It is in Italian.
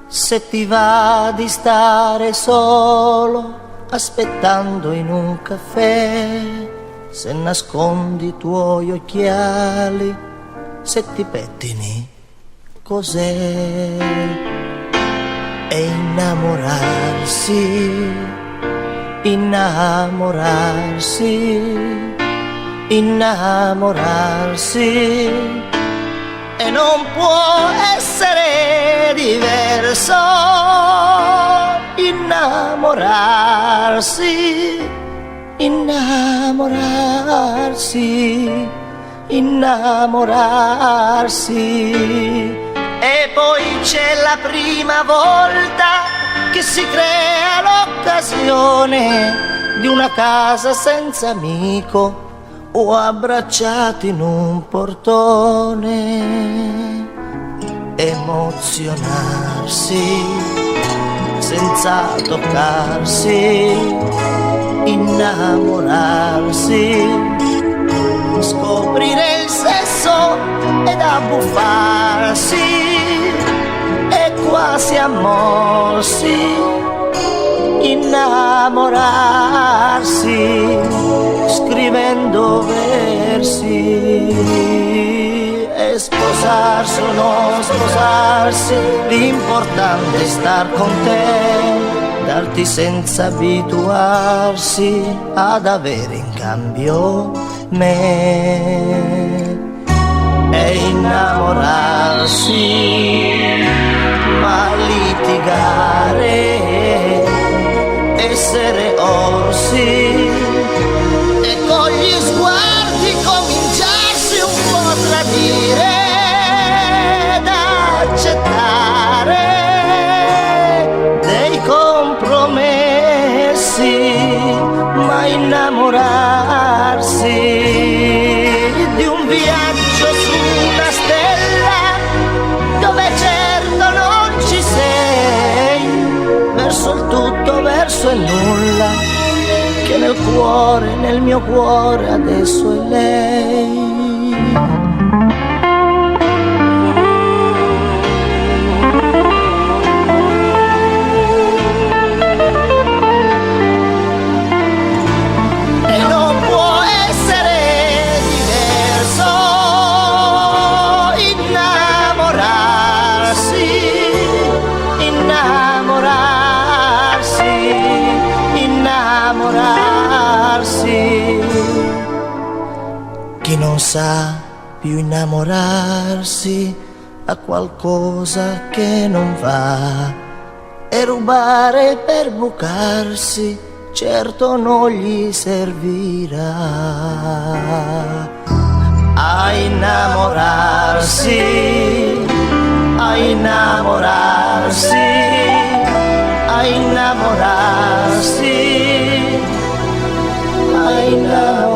Se ti va di stare solo aspettando in un caffè, se nascondi i tuoi occhiali, se ti pettini, cos'è? E innamorarsi, innamorarsi, innamorarsi, e non può essere diverso. Innamorarsi, innamorarsi, innamorarsi. E poi c'è la prima volta che si crea l'occasione di una casa senza amico o abbracciati in un portone. Emozionarsi senza toccarsi, innamorarsi, scoprire il sesso ed abbuffarsi e quasi ammorsi, innamorarsi, scrivendo versi. E sposarsi o non sposarsi, l'importante è star con te, darti senza abituarsi ad avere in cambio me. E innamorarsi, ma litigare, essere orsi e con gli sguardi cominciarsi un po' a tradire, da accettare dei compromessi, ma innamorarsi di un viaggio su una stella dove certo non ci sei, verso il tutto, verso il nulla, che nel cuore, nel mio cuore adesso è lei. E non può essere diverso. Innamorarsi, innamorarsi, innamorarsi. Chi non sa più innamorarsi ha qualcosa che non va, e rubare per bucarsi certo non gli servirà. A innamorarsi, a innamorarsi, a innamorarsi, a innamorarsi.